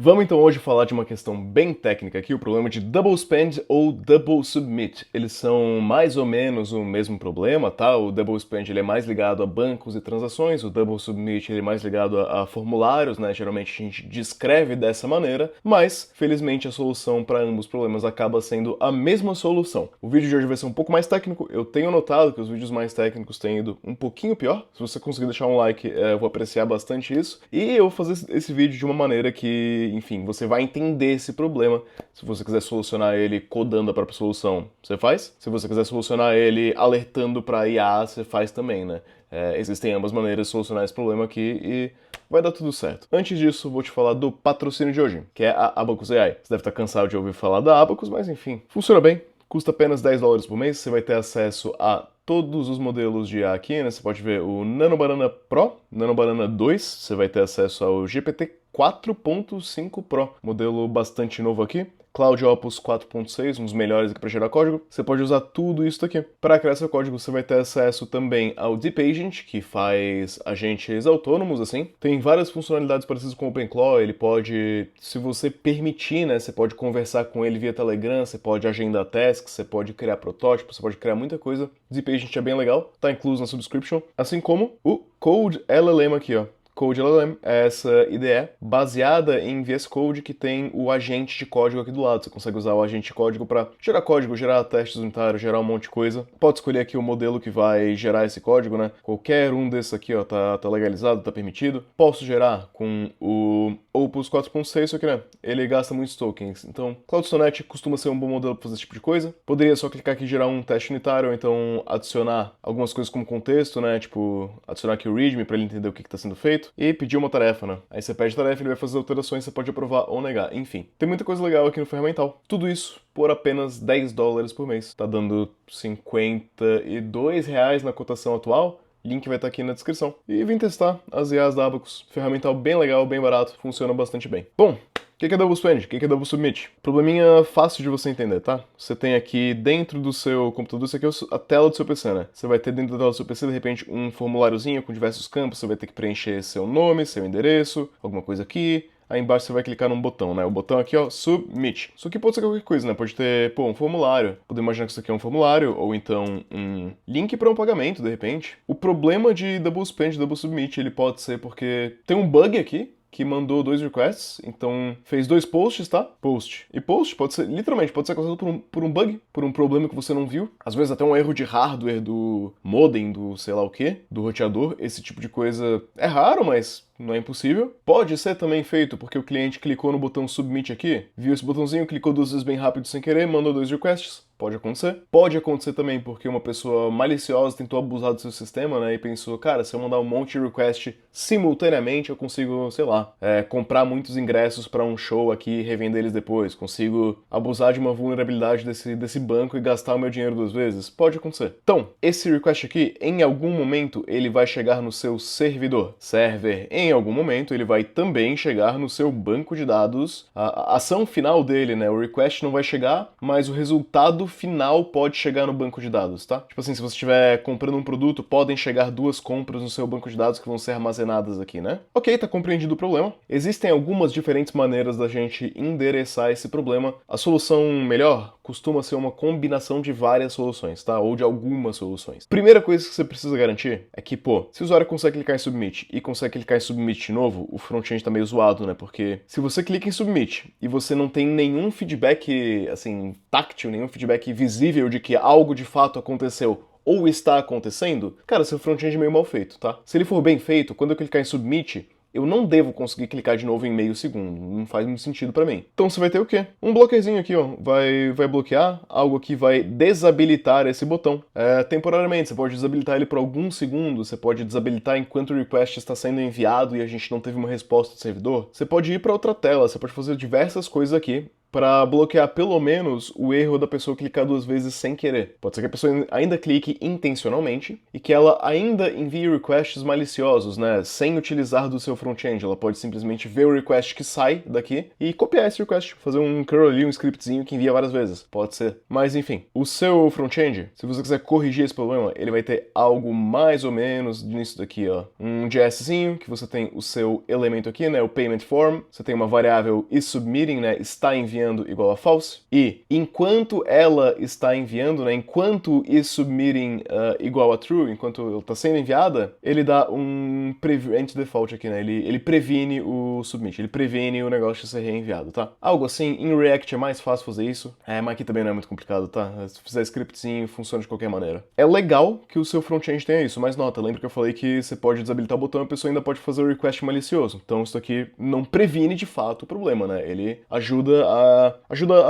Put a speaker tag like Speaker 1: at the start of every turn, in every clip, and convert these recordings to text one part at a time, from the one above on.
Speaker 1: Vamos então hoje falar de uma questão bem técnica aqui, o problema de double spend ou double submit. Eles são mais ou menos o mesmo problema, tá? O double spend ele é mais ligado a bancos e transações, o double submit ele é mais ligado a formulários, né? Geralmente a gente descreve dessa maneira, mas felizmente a solução para ambos os problemas acaba sendo a mesma solução. O vídeo de hoje vai ser um pouco mais técnico, eu tenho notado que os vídeos mais técnicos têm ido um pouquinho pior. Se você conseguir deixar um like, eu vou apreciar bastante isso. E eu vou fazer esse vídeo de uma maneira que, enfim, você vai entender esse problema. Se você quiser solucionar ele codando a própria solução, você faz. Se você quiser solucionar ele alertando para IA, você faz também, né? Existem ambas maneiras de solucionar esse problema aqui e vai dar tudo certo. Antes disso, vou te falar do patrocínio de hoje, que é a Abacus AI. Você deve estar cansado de ouvir falar da Abacus, mas enfim, funciona bem. Custa apenas $10 por mês, você vai ter acesso a todos os modelos de IA aqui, né? Você pode ver o Nano Banana Pro, Nano Banana 2, você vai ter acesso ao GPT 4.5 Pro, modelo bastante novo aqui. Cloud Opus 4.6, um dos melhores aqui para gerar código. Você pode usar tudo isso aqui. Para criar seu código, você vai ter acesso também ao Deep Agent, que faz agentes autônomos, assim. Tem várias funcionalidades parecidas com o OpenClaw. Ele pode, se você permitir, né, você pode conversar com ele via Telegram, você pode agendar tasks, você pode criar protótipos, você pode criar muita coisa. Deep Agent é bem legal, tá incluso na subscription. Assim como o Code LLM aqui, ó. Code LLM é essa IDE baseada em VS Code que tem o agente de código aqui do lado. Você consegue usar o agente de código, gerar testes unitários, gerar um monte de coisa. Pode escolher aqui o modelo que vai gerar esse código, né? Qualquer um desses aqui, ó, tá legalizado, tá permitido. Posso gerar com o Opus 4.6, só que, né, ele gasta muitos tokens. Então, Cloud Sonnet costuma ser um bom modelo para fazer esse tipo de coisa. Poderia só clicar aqui e gerar um teste unitário, ou então adicionar algumas coisas como contexto, né? Tipo, adicionar aqui o README para ele entender o que está sendo feito. E pedir uma tarefa, né? Aí você pede tarefa, ele vai fazer alterações, você pode aprovar ou negar. Enfim, tem muita coisa legal aqui no ferramental. Tudo isso por apenas $10 por mês. Tá dando R$ 52 na cotação atual. Link vai estar aqui na descrição. E vim testar as IAs da Abacus. Ferramental bem legal, bem barato, funciona bastante bem. Bom, o que é double spend? O que é double submit? Probleminha fácil de você entender, tá? Você tem aqui dentro do seu computador, isso aqui é a tela do seu PC, né? Você vai ter dentro da tela do seu PC, de repente, um formuláriozinho com diversos campos, você vai ter que preencher seu nome, seu endereço, alguma coisa aqui. Aí embaixo você vai clicar num botão, né? O botão aqui, ó, Submit. Isso aqui pode ser qualquer coisa, né? Pode ter, um formulário. Podemos imaginar que isso aqui é um formulário, ou então um link para um pagamento, de repente. O problema de double spend, double submit, ele pode ser porque tem um bug aqui, que mandou 2 requests, então fez 2 posts, tá? Post. E post pode ser, literalmente, pode ser causado por um bug, por um problema que você não viu. Às vezes até um erro de hardware do modem, do sei lá o que, do roteador. Esse tipo de coisa é raro, mas não é impossível. Pode ser também feito porque o cliente clicou no botão Submit aqui, viu esse botãozinho, clicou 2 vezes bem rápido sem querer, mandou 2 requests. Pode acontecer. Pode acontecer também porque uma pessoa maliciosa tentou abusar do seu sistema, né, e pensou, cara, se eu mandar um monte de request simultaneamente, eu consigo, sei lá, comprar muitos ingressos para um show aqui e revender eles depois. Consigo abusar de uma vulnerabilidade desse banco e gastar o meu dinheiro 2 vezes. Pode acontecer. Então, esse request aqui, em algum momento, ele vai chegar no seu servidor. Server, em algum momento, ele vai também chegar no seu banco de dados. A ação final dele, né, o request não vai chegar, mas o resultado final pode chegar no banco de dados, tá? Tipo assim, se você estiver comprando um produto, podem chegar 2 compras no seu banco de dados que vão ser armazenadas aqui, né? Ok, tá compreendido o problema. Existem algumas diferentes maneiras da gente endereçar esse problema. A solução melhor costuma ser uma combinação de várias soluções, tá? Ou de algumas soluções. Primeira coisa que você precisa garantir é que, se o usuário consegue clicar em Submit e consegue clicar em Submit de novo, o front-end tá meio zoado, né? Porque se você clica em Submit e você não tem nenhum feedback, assim, táctil, nenhum feedback visível de que algo de fato aconteceu ou está acontecendo, cara, seu front-end é meio mal feito, tá? Se ele for bem feito, quando eu clicar em Submit, eu não devo conseguir clicar de novo em meio segundo. Não faz muito sentido pra mim. Então você vai ter o quê? Um bloqueiozinho aqui, ó. Vai bloquear. Algo aqui vai desabilitar esse botão. Temporariamente, você pode desabilitar ele por alguns segundos. Você pode desabilitar enquanto o request está sendo enviado e a gente não teve uma resposta do servidor. Você pode ir para outra tela. Você pode fazer diversas coisas aqui. para bloquear pelo menos o erro da pessoa clicar 2 vezes sem querer. Pode ser que a pessoa ainda clique intencionalmente e que ela ainda envie requests maliciosos, né, sem utilizar do seu front-end. Ela pode simplesmente ver o request que sai daqui e copiar esse request, fazer um curl ali, um scriptzinho que envia várias vezes. Pode ser. Mas enfim, o seu front-end, se você quiser corrigir esse problema, ele vai ter algo mais ou menos nisso daqui, ó. Um JSzinho, que você tem o seu elemento aqui, né, o payment form, você tem uma variável isSubmitting, né, está enviando igual a false, e enquanto ela está enviando, né, enquanto isSubmitting igual a true, enquanto ela está sendo enviada, ele dá um prevent default aqui, né, ele previne o submit, ele previne o negócio de ser reenviado, tá? Algo assim, em React é mais fácil fazer isso, mas aqui também não é muito complicado, tá? Se fizer scriptzinho, funciona de qualquer maneira. É legal que o seu front-end tenha isso, mas nota, lembra que eu falei que você pode desabilitar o botão e a pessoa ainda pode fazer o request malicioso. Então isso aqui não previne de fato o problema, né? Ele ajuda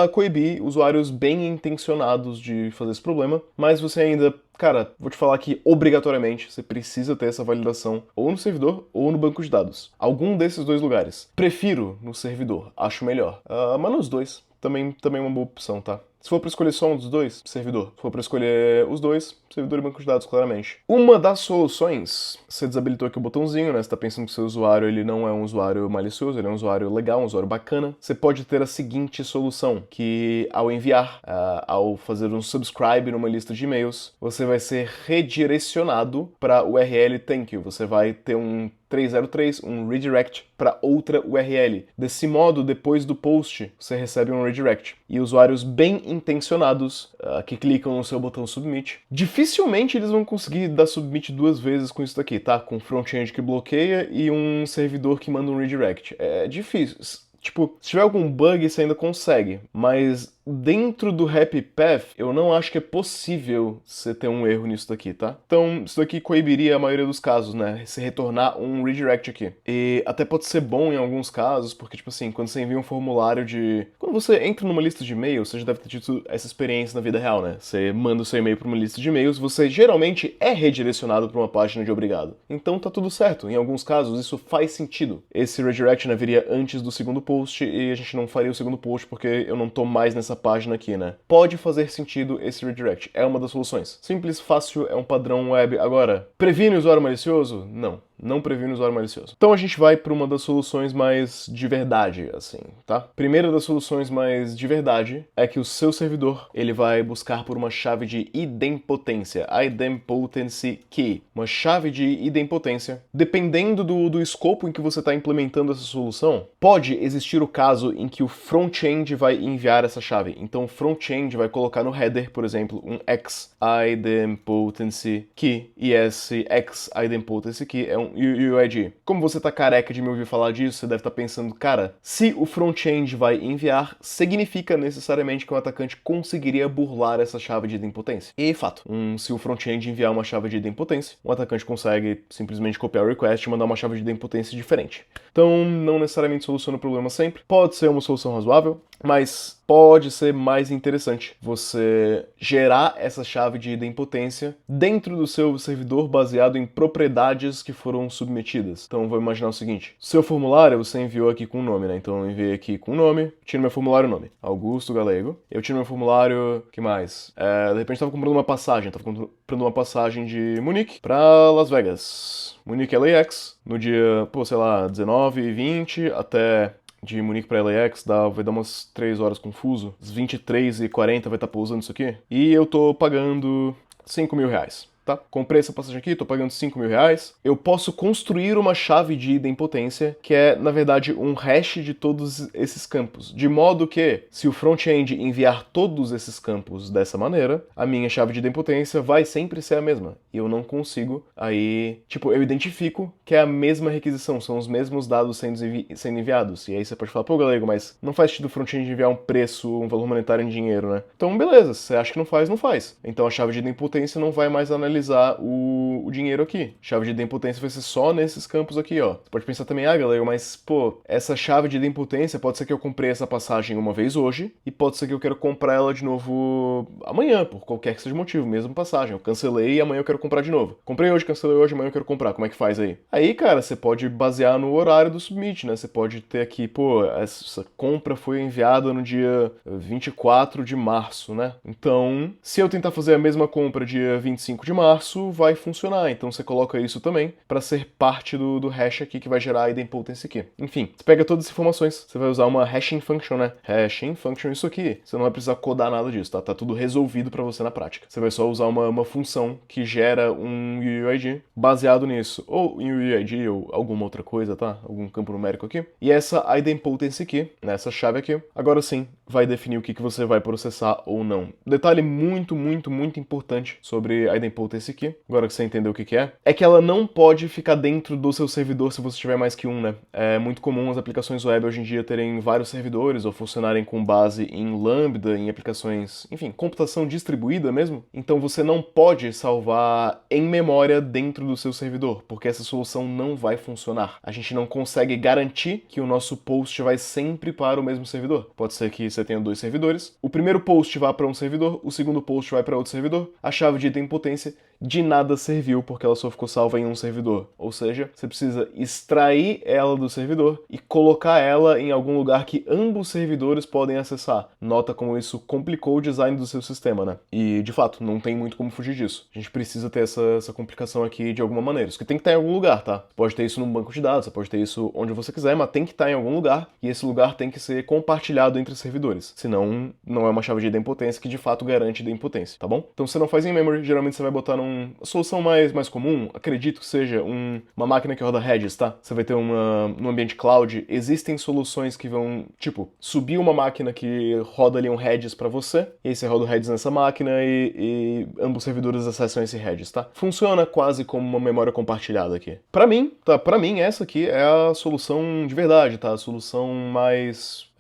Speaker 1: a coibir usuários bem intencionados de fazer esse problema, mas você ainda... Cara, vou te falar que, obrigatoriamente, você precisa ter essa validação ou no servidor ou no banco de dados. Algum desses dois lugares. Prefiro no servidor, acho melhor. Mas nos dois, também é uma boa opção, tá? Se for para escolher só um dos dois, servidor. Se for para escolher os dois, servidor e banco de dados, claramente. Uma das soluções, você desabilitou aqui o botãozinho, né? Você tá pensando que o seu usuário ele não é um usuário malicioso, ele é um usuário legal, um usuário bacana. Você pode ter a seguinte solução, que ao enviar, ao fazer um subscribe numa lista de e-mails, você vai ser redirecionado para o URL thank you. Você vai ter um 303, um redirect para outra URL. Desse modo, depois do post, você recebe um redirect. E usuários bem intencionados que clicam no seu botão submit, dificilmente eles vão conseguir dar submit 2 vezes com isso daqui, tá? Com front-end que bloqueia e um servidor que manda um redirect. É difícil. Tipo, se tiver algum bug, você ainda consegue, mas dentro do Happy Path, eu não acho que é possível você ter um erro nisso daqui, tá? Então, isso daqui coibiria a maioria dos casos, né? Se retornar um redirect aqui. E até pode ser bom em alguns casos, porque, tipo assim, quando você envia um formulário de... Quando você entra numa lista de e-mails, você já deve ter tido essa experiência na vida real, né? Você manda o seu e-mail para uma lista de e-mails, você geralmente é redirecionado para uma página de obrigado. Então tá tudo certo. Em alguns casos, isso faz sentido. Esse redirect, né, viria antes do segundo post e a gente não faria o segundo post porque eu não tô mais nessa página aqui, né? Pode fazer sentido esse redirect, é uma das soluções. Simples, fácil, é um padrão web. Agora, previne o usuário malicioso? Não previne o usuário malicioso. Então a gente vai para uma das soluções mais de verdade, assim, tá? Primeira das soluções mais de verdade é que o seu servidor, ele vai buscar por uma chave de idempotência, idempotency key, uma chave de idempotência. Dependendo do escopo em que você está implementando essa solução, pode existir o caso em que o front-end vai enviar essa chave. Então o front-end vai colocar no header, por exemplo, um X idempotency key, e esse X idempotency key é um UUID. Como você tá careca de me ouvir falar disso, você deve estar pensando, cara, se o front-end vai enviar, significa necessariamente que o atacante conseguiria burlar essa chave de idempotência. E fato, se o front-end enviar uma chave de idempotência, o atacante consegue simplesmente copiar o request e mandar uma chave de idempotência diferente. Então, não necessariamente soluciona o problema sempre. Pode ser uma solução razoável, mas pode ser mais interessante você gerar essa chave de idempotência dentro do seu servidor baseado em propriedades que foram submetidas. Então, vou imaginar o seguinte. Seu formulário você enviou aqui com o nome, né? Então, eu enviei aqui com o nome, tiro meu formulário nome. Augusto Galego. Eu tiro meu formulário... que mais? De repente, tava comprando uma passagem. Tava comprando uma passagem de Munique pra Las Vegas. Munique LAX, no dia, sei lá, 19 e 20 até... de Munique para LAX, vai dar umas 3 horas confuso. Às 23h40 vai estar pousando isso aqui. E eu tô pagando R$5.000. Tá? Comprei essa passagem aqui, tô pagando R$5.000. Eu posso construir uma chave de idempotência, que é, na verdade, um hash de todos esses campos. De modo que, se o front-end enviar todos esses campos dessa maneira, a minha chave de idempotência vai sempre ser a mesma. E eu não consigo, aí, eu identifico que é a mesma requisição, são os mesmos dados sendo enviados. E aí você pode falar, Galego, mas não faz sentido o front-end enviar um preço, um valor monetário em dinheiro, né? Então, beleza, se você acha que não faz, não faz. Então a chave de idempotência não vai mais analisar centralizar o dinheiro aqui. Chave de idempotência vai ser só nesses campos aqui, ó. Você pode pensar também, galera, mas, pô, essa chave de idempotência pode ser que eu comprei essa passagem uma vez hoje e pode ser que eu quero comprar ela de novo amanhã, por qualquer que seja o motivo, mesmo passagem. Eu cancelei e amanhã eu quero comprar de novo. Comprei hoje, cancelei hoje, amanhã eu quero comprar. Como é que faz aí? Aí, cara, você pode basear no horário do submit, né? Você pode ter aqui, pô, essa compra foi enviada no dia 24 de março, né? Então, se eu tentar fazer a mesma compra dia 25 de março, vai funcionar. Então você coloca isso também para ser parte do hash aqui que vai gerar a idempotência aqui. Enfim, você pega todas as informações, você vai usar uma hashing function, né? Hashing function isso aqui. Você não vai precisar codar nada disso, tá? Tá tudo resolvido para você na prática. Você vai só usar uma função que gera um UUID baseado nisso, ou em UUID ou alguma outra coisa, tá? Algum campo numérico aqui. E essa idempotência aqui, nessa chave aqui, agora sim, vai definir o que você vai processar ou não. Detalhe muito, muito, muito importante sobre a idempotência aqui, agora que você entendeu o que é que ela não pode ficar dentro do seu servidor se você tiver mais que um, né? É muito comum as aplicações web hoje em dia terem vários servidores ou funcionarem com base em Lambda, em aplicações, enfim, computação distribuída mesmo. Então você não pode salvar em memória dentro do seu servidor, porque essa solução não vai funcionar. A gente não consegue garantir que o nosso post vai sempre para o mesmo servidor. Pode ser que você tenha dois servidores, o primeiro post vá para um servidor, o segundo post vai para outro servidor, a chave de idempotência de nada serviu porque ela só ficou salva em um servidor. Ou seja, você precisa extrair ela do servidor e colocar ela em algum lugar que ambos servidores podem acessar. Nota como isso complicou o design do seu sistema, né? E, de fato, não tem muito como fugir disso. A gente precisa ter essa complicação aqui de alguma maneira. Isso que tem que estar em algum lugar, tá? Você pode ter isso num banco de dados, você pode ter isso onde você quiser, mas tem que estar em algum lugar e esse lugar tem que ser compartilhado entre servidores. Senão, não é uma chave de idempotência que de fato garante idempotência, tá bom? Então, se você não faz em memory, geralmente você vai botar a solução mais comum, acredito que seja uma máquina que roda Redis, tá? Você vai ter no ambiente cloud, existem soluções que vão, tipo, subir uma máquina que roda ali um Redis pra você, e aí você roda o Redis nessa máquina e ambos servidores acessam esse Redis, tá? Funciona quase como uma memória compartilhada aqui. Pra mim, essa aqui é a solução de verdade, tá? A solução mais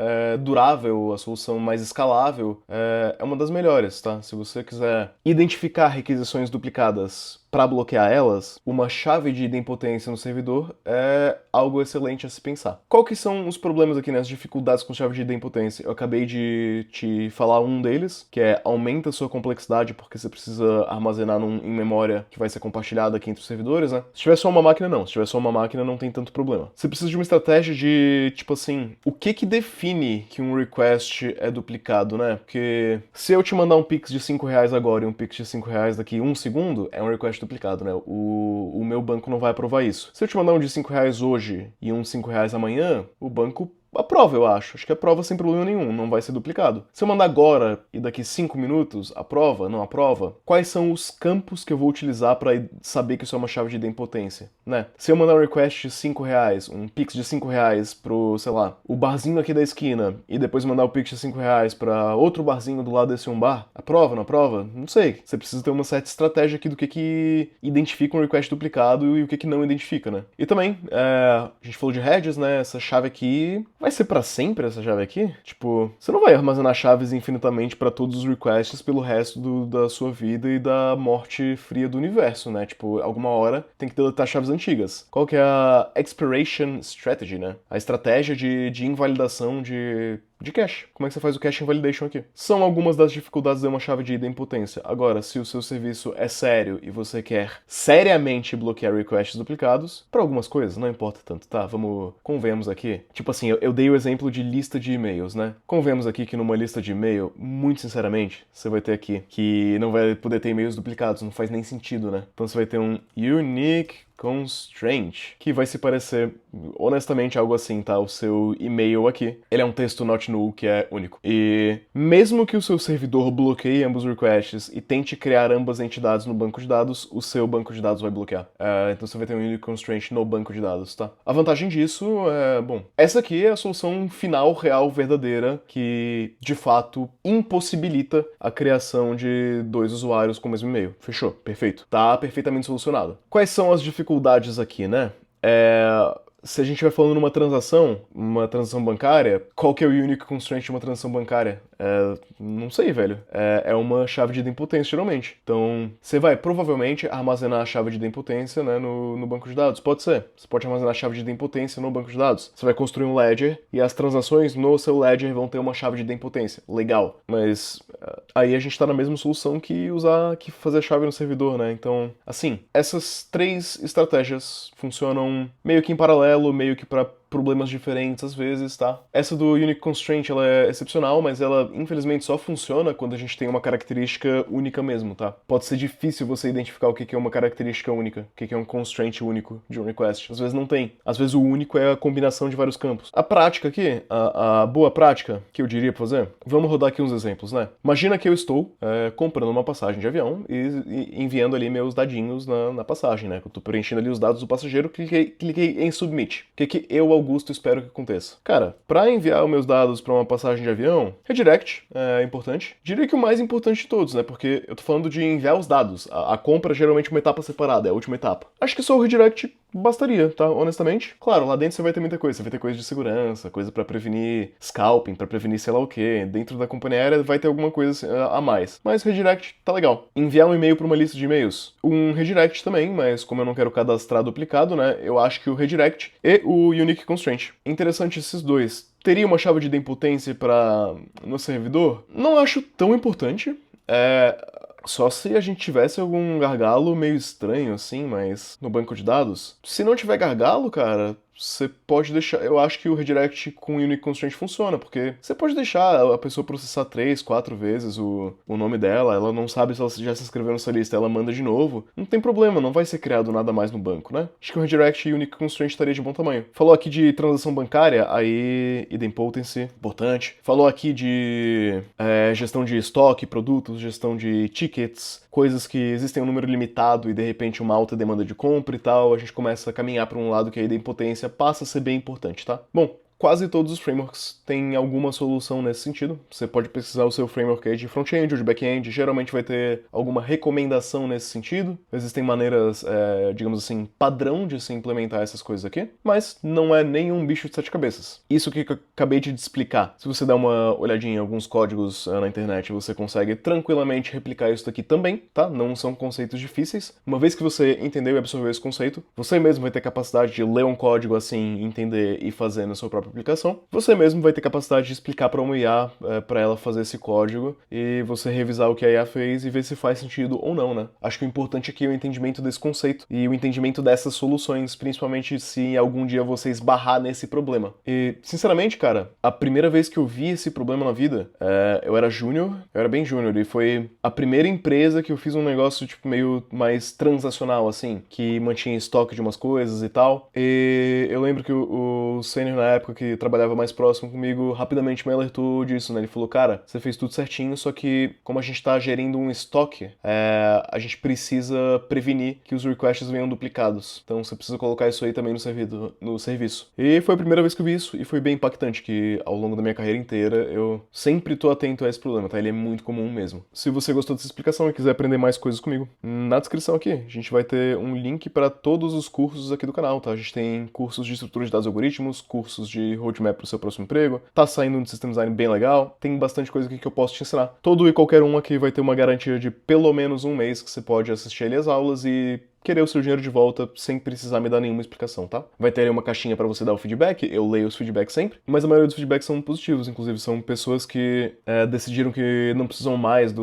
Speaker 1: durável, a solução mais escalável, é uma das melhores, tá? Se você quiser identificar requisições duplicadas para bloquear elas, uma chave de idempotência no servidor é algo excelente a se pensar. Qual que são os problemas aqui, né, as dificuldades com chave de idempotência? Eu acabei de te falar um deles, que aumenta a sua complexidade porque você precisa armazenar em memória que vai ser compartilhada aqui entre os servidores, né? Se tiver só uma máquina, não. Se tiver só uma máquina, não tem tanto problema. Você precisa de uma estratégia de, tipo assim, o que define que um request é duplicado, né? Porque se eu te mandar um Pix de R$5 agora e um Pix de R$5 daqui 1 segundo, é um request duplicado, né? O meu banco não vai aprovar isso. Se eu te mandar um de R$5 hoje e um de R$5 amanhã, o banco aprova, eu acho. Acho que aprova sem problema nenhum, não vai ser duplicado. Se eu mandar agora e daqui 5 minutos, aprova, não aprova? Quais são os campos que eu vou utilizar para saber que isso é uma chave de idempotência, né? Se eu mandar um request de R$5, um Pix de R$5 pro, sei lá, o barzinho aqui da esquina, e depois mandar o Pix de R$5 para outro barzinho do lado desse um bar, aprova, não aprova? Não sei. Você precisa ter uma certa estratégia aqui do que identifica um request duplicado e o que não identifica, né? E também, a gente falou de Redis, né? Essa chave aqui vai ser pra sempre essa chave aqui? Tipo, você não vai armazenar chaves infinitamente pra todos os requests pelo resto da sua vida e da morte fria do universo, né? Tipo, alguma hora tem que deletar chaves antigas. Qual que é a expiration strategy, né? A estratégia de invalidação de cache. Como é que você faz o cache invalidation aqui? São algumas das dificuldades de uma chave de idempotência. Agora, se o seu serviço é sério e você quer seriamente bloquear requests duplicados, para algumas coisas, não importa tanto, tá? Convenhamos aqui. Tipo assim, eu dei o exemplo de lista de e-mails, né? Convenhamos aqui que numa lista de e-mail, muito sinceramente, você vai ter aqui que não vai poder ter e-mails duplicados, não faz nem sentido, né? Então você vai ter um unique constraint, que vai se parecer, honestamente, algo assim, tá? O seu e-mail aqui, ele é um texto not null que é único. E mesmo que o seu servidor bloqueie ambos os requests e tente criar ambas entidades no banco de dados, o seu banco de dados vai bloquear. Então você vai ter um unique constraint no banco de dados, tá? A vantagem disso bom, essa aqui é a solução final, real, verdadeira, que, de fato, impossibilita a criação de dois usuários com o mesmo e-mail. Fechou? Perfeito. Tá perfeitamente solucionado. Quais são as dificuldades aqui, né? se a gente vai falando numa uma transação bancária, qual que é o unique constraint de uma transação bancária? Não sei, velho. É uma chave de idempotência, geralmente. Então, você vai provavelmente armazenar a chave de idempotência, né, no banco de dados. Pode ser. Você pode armazenar a chave de idempotência no banco de dados. Você vai construir um ledger e as transações no seu ledger vão ter uma chave de idempotência. Legal. Mas aí a gente tá na mesma solução que fazer a chave no servidor, né? Então, assim, essas três estratégias funcionam meio que em paralelo, meio que para problemas diferentes às vezes, tá? Essa do Unique Constraint, ela é excepcional, mas ela infelizmente só funciona quando a gente tem uma característica única mesmo, tá? Pode ser difícil você identificar o que é uma característica única, o que é um constraint único de um request. Às vezes não tem. Às vezes o único é a combinação de vários campos. A prática aqui, a boa prática que eu diria pra fazer, vamos rodar aqui uns exemplos, né? Imagina que eu estou comprando uma passagem de avião e enviando ali meus dadinhos na passagem, né? Eu tô preenchendo ali os dados do passageiro, cliquei em Submit. O que eu, Augusto, espero que aconteça? Cara, para enviar os meus dados para uma passagem de avião, redirect é importante. Diria que o mais importante de todos, né? Porque eu tô falando de enviar os dados. A compra é geralmente uma etapa separada, é a última etapa. Acho que só o redirect bastaria, tá? Honestamente. Claro, lá dentro você vai ter muita coisa. Você vai ter coisa de segurança, coisa para prevenir scalping, para prevenir sei lá o quê. Dentro da companhia aérea vai ter alguma coisa a mais. Mas redirect tá legal. Enviar um e-mail para uma lista de e-mails. Um redirect também, mas como eu não quero cadastrar duplicado, né? Eu acho que o redirect e o unique constraint. Interessante esses dois. Teria uma chave de idempotência para no servidor? Não acho tão importante. Só se a gente tivesse algum gargalo meio estranho, assim, mas no banco de dados. Se não tiver gargalo, cara, você pode deixar. Eu acho que o redirect com Unique Constraint funciona, porque você pode deixar a pessoa processar 3, 4 vezes o nome dela, ela não sabe se ela já se inscreveu nessa lista, ela manda de novo. Não tem problema, não vai ser criado nada mais no banco, né? Acho que o redirect e Unique Constraint estaria de bom tamanho. Falou aqui de transação bancária, aí idempotency, importante. Falou aqui de gestão de estoque, produtos, gestão de tickets, coisas que existem um número limitado e de repente uma alta demanda de compra e tal, a gente começa a caminhar para um lado que a idempotência passa a ser bem importante, tá? Bom, quase todos os frameworks têm alguma solução nesse sentido. Você pode pesquisar o seu framework aí de front-end ou de back-end, geralmente vai ter alguma recomendação nesse sentido. Existem maneiras, digamos assim, padrão de se implementar essas coisas aqui, mas não é nenhum bicho de sete cabeças. Isso que eu acabei de explicar, se você der uma olhadinha em alguns códigos na internet, você consegue tranquilamente replicar isso daqui também, tá? Não são conceitos difíceis. Uma vez que você entendeu e absorveu esse conceito, você mesmo vai ter capacidade de ler um código assim, entender e fazer na sua própria aplicação. Você mesmo vai ter capacidade de explicar para uma IA para ela fazer esse código e você revisar o que a IA fez e ver se faz sentido ou não, né? Acho que o importante aqui é o entendimento desse conceito e o entendimento dessas soluções, principalmente se algum dia você esbarrar nesse problema. E, sinceramente, cara, a primeira vez que eu vi esse problema na vida, eu era bem júnior, e foi a primeira empresa que eu fiz um negócio, tipo, meio mais transacional, assim, que mantinha estoque de umas coisas e tal. E eu lembro que o sênior na época que trabalhava mais próximo comigo, rapidamente me alertou disso, né? Ele falou, cara, você fez tudo certinho, só que como a gente tá gerindo um estoque, a gente precisa prevenir que os requests venham duplicados. Então você precisa colocar isso aí também no serviço. E foi a primeira vez que eu vi isso, e foi bem impactante, que ao longo da minha carreira inteira eu sempre tô atento a esse problema, tá? Ele é muito comum mesmo. Se você gostou dessa explicação e quiser aprender mais coisas comigo, na descrição aqui a gente vai ter um link para todos os cursos aqui do canal, tá? A gente tem cursos de estrutura de dados e algoritmos, cursos de roadmap pro seu próximo emprego, tá saindo um system design bem legal, tem bastante coisa aqui que eu posso te ensinar. Todo e qualquer um aqui vai ter uma garantia de pelo menos um mês que você pode assistir ali as aulas e querer o seu dinheiro de volta sem precisar me dar nenhuma explicação, tá? Vai ter aí uma caixinha para você dar o feedback, eu leio os feedbacks sempre, mas a maioria dos feedbacks são positivos, inclusive são pessoas que decidiram que não precisam mais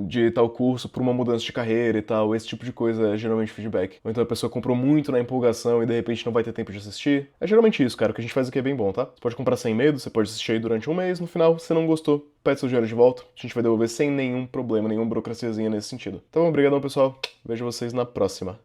Speaker 1: de tal curso por uma mudança de carreira e tal, esse tipo de coisa é geralmente feedback. Ou então a pessoa comprou muito na empolgação e de repente não vai ter tempo de assistir. É geralmente isso, cara, o que a gente faz aqui é bem bom, tá? Você pode comprar sem medo, você pode assistir aí durante um mês, no final, se não gostou, pede seu dinheiro de volta, a gente vai devolver sem nenhum problema, nenhuma burocraciazinha nesse sentido. Então, obrigadão, pessoal. Vejo vocês na próxima.